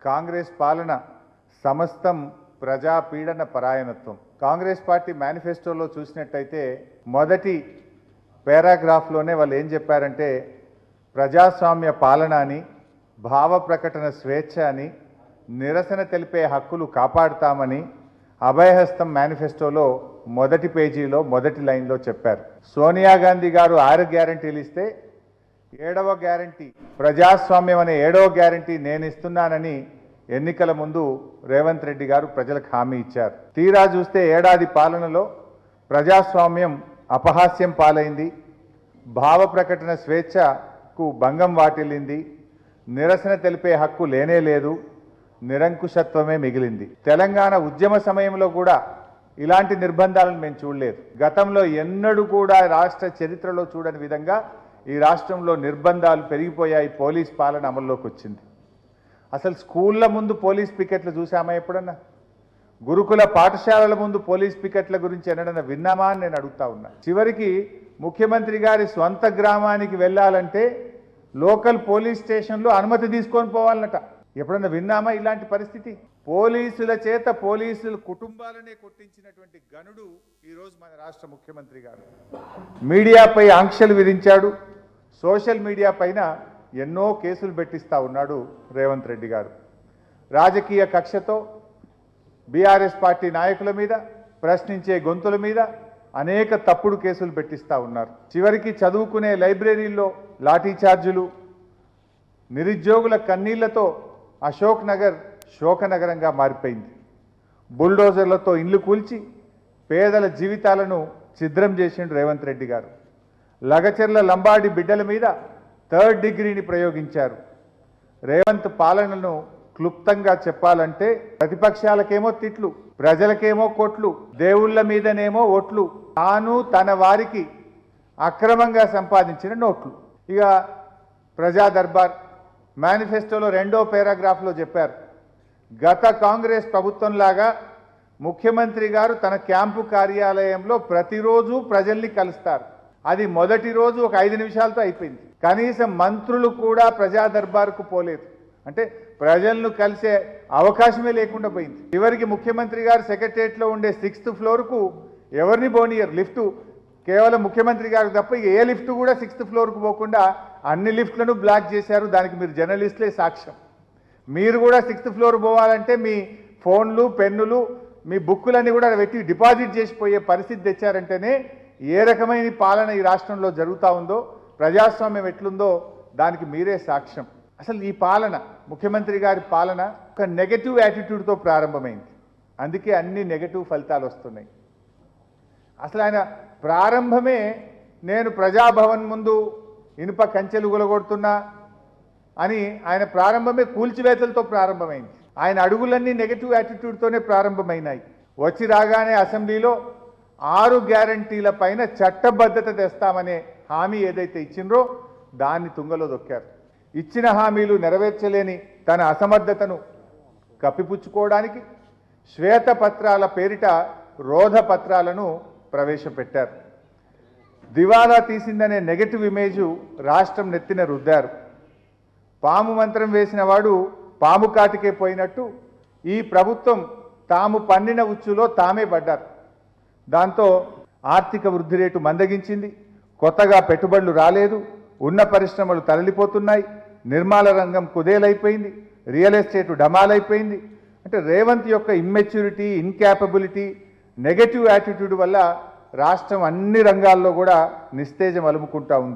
కాంగ్రెస్ పాలన సమస్తం ప్రజాపీడన పరాయణత్వం. కాంగ్రెస్ పార్టీ మేనిఫెస్టోలో చూసినట్టయితే మొదటి పారాగ్రాఫ్లోనే వాళ్ళు ఏం చెప్పారంటే ప్రజాస్వామ్య పాలన అని, భావ ప్రకటన స్వేచ్ఛ అని, నిరసన తెలిపే హక్కులు కాపాడుతామని అభయహస్తం మేనిఫెస్టోలో మొదటి పేజీలో మొదటి లైన్లో చెప్పారు. సోనియా గాంధీ గారు 6 గ్యారంటీలు ఇస్తే 7వ గ్యారంటీ ప్రజాస్వామ్యం అనే 7వ గ్యారంటీ నేను ఇస్తున్నానని ఎన్నికల ముందు రేవంత్ రెడ్డి గారు ప్రజలకు హామీ ఇచ్చారు. తీరా చూస్తే ఏడాది పాలనలో ప్రజాస్వామ్యం అపహాస్యం పాలైంది, భావ ప్రకటన స్వేచ్ఛకు భంగం వాటిల్లింది, నిరసన తెలిపే హక్కు లేనే లేదు, నిరంకుశత్వమే మిగిలింది. తెలంగాణ ఉద్యమ సమయంలో కూడా ఇలాంటి నిర్బంధాలను మేము చూడలేదు. గతంలో ఎన్నడూ కూడా రాష్ట్ర చరిత్రలో చూడని విధంగా ఈ రాష్ట్రంలో నిర్బంధాలు పెరిగిపోయాయి. పోలీస్ పాలన అమల్లోకి వచ్చింది. అసలు స్కూళ్ళ ముందు పోలీస్ పికెట్లు చూసామా ఎప్పుడన్నా? గురుకుల పాఠశాలల ముందు పోలీస్ పికెట్ల గురించి ఎన్నడన్నా విన్నామా అని నేను అడుగుతా ఉన్నా. చివరికి ముఖ్యమంత్రి గారి స్వంత గ్రామానికి వెళ్ళాలంటే లోకల్ పోలీస్ స్టేషన్లో అనుమతి తీసుకొని పోవాలన్నట. ఎప్పుడన్నా విన్నామా ఇలాంటి పరిస్థితి? పోలీసుల చేత పోలీసుల కుటుంబాలనే కొట్టించినటువంటి గనుడు ఈరోజు మన రాష్ట్ర ముఖ్యమంత్రి గారు. మీడియాపై ఆంక్షలు విధించాడు. సోషల్ మీడియా పైన ఎన్నో కేసులు పెట్టిస్తూ ఉన్నాడు రేవంత్ రెడ్డి గారు. రాజకీయ కక్షతో బీఆర్ఎస్ పార్టీ నాయకుల మీద, ప్రశ్నించే గొంతుల మీద అనేక తప్పుడు కేసులు పెట్టిస్తూ ఉన్నారు. చివరికి చదువుకునే లైబ్రరీల్లో లాఠీ చార్జీలు, నిరుద్యోగుల కన్నీళ్లతో అశోక్ నగర్ శోకనగరంగా మారిపోయింది. బుల్డోజర్లతో ఇండ్లు కూల్చి పేదల జీవితాలను ఛిద్రం చేసిండు రేవంత్ రెడ్డి గారు. లగచర్ల లంబాడి బిడ్డల మీద 3rd డిగ్రీని ప్రయోగించారు. రేవంత్ పాలనను క్లుప్తంగా చెప్పాలంటే ప్రతిపక్షాలకేమో తిట్లు, ప్రజలకేమో కొట్లు, దేవుళ్ళ మీదనేమో ఓట్లు, తాను తన వారికి అక్రమంగా సంపాదించిన నోట్లు. ఇక ప్రజా దర్బార్ మేనిఫెస్టోలో 2వ పారాగ్రాఫ్లో చెప్పారు, గత కాంగ్రెస్ ప్రభుత్వంలాగా ముఖ్యమంత్రి గారు తన క్యాంపు కార్యాలయంలో ప్రతిరోజు ప్రజల్ని కలుస్తారు. అది మొదటి రోజు ఒక 5 నిమిషాలతో అయిపోయింది. కనీసం మంత్రులు కూడా ప్రజా దర్బార్కు పోలేదు. అంటే ప్రజలను కలిసే అవకాశమే లేకుండా పోయింది. చివరికి ముఖ్యమంత్రి గారు సెక్రటరియట్లో ఉండే 6th ఫ్లోర్కు ఎవరిని పోనీయరు. లిఫ్టు కేవలం ముఖ్యమంత్రి గారు తప్ప ఏ లిఫ్ట్ కూడా 6th ఫ్లోర్కు పోకుండా అన్ని లిఫ్ట్లను బ్లాక్ చేశారు. దానికి మీరు జర్నలిస్టులే సాక్ష్యం. మీరు కూడా 6th ఫ్లోర్ పోవాలంటే మీ ఫోన్లు, పెన్నులు, మీ బుక్కులన్నీ కూడా పెట్టి డిపాజిట్ చేసిపోయే పరిస్థితి తెచ్చారంటేనే ఏ రకమైన పాలన ఈ రాష్ట్రంలో జరుగుతూ ఉందో, ప్రజాస్వామ్యం ఎట్లుందో దానికి మీరే సాక్ష్యం. అసలు ఈ పాలన, ముఖ్యమంత్రి గారి పాలన ఒక నెగటివ్ యాటిట్యూడ్తో ప్రారంభమైంది. అందుకే అన్ని నెగటివ్ ఫలితాలు వస్తున్నాయి. అసలు ఆయన ప్రారంభమే నేను ప్రజాభవన్ ముందు ఇనుప కంచెలు గులగొడుతున్నా అని ఆయన ప్రారంభమే కూల్చివేతలతో ప్రారంభమైంది. ఆయన అడుగులన్నీ నెగటివ్ యాటిట్యూడ్తోనే ప్రారంభమైనాయి. వచ్చి రాగానే అసెంబ్లీలో 6 గ్యారంటీల పైన చట్టబద్ధత తెస్తామనే హామీ ఏదైతే ఇచ్చిండ్రో దాన్ని తుంగలో దొక్కారు. ఇచ్చిన హామీలు నెరవేర్చలేని తన అసమర్థతను కప్పిపుచ్చుకోవడానికి శ్వేతపత్రాల పేరిట రోధ పత్రాలను ప్రవేశపెట్టారు. దివాలా తీసిందనే నెగటివ్ ఇమేజు రాష్ట్రం నెత్తిన రుద్దారు. పాము మంత్రం వేసిన వాడు పాము కాటికే పోయినట్టు ఈ ప్రభుత్వం తాము పన్నిన ఉచ్చులో తామే పడ్డారు. దాంతో ఆర్థిక వృద్ధి రేటు మందగించింది, కొత్తగా పెట్టుబడులు రాలేదు, ఉన్న పరిశ్రమలు తరలిపోతున్నాయి, నిర్మాణ రంగం కుదేలైపోయింది, రియల్ ఎస్టేట్ డమాలైపోయింది. అంటే రేవంత్ యొక్క ఇమ్మెచ్యూరిటీ, ఇన్క్యాపబిలిటీ, నెగటివ్ యాటిట్యూడ్ వల్ల రాష్ట్రం అన్ని రంగాల్లో కూడా నిస్తేజం అలుముకుంటా ఉంది.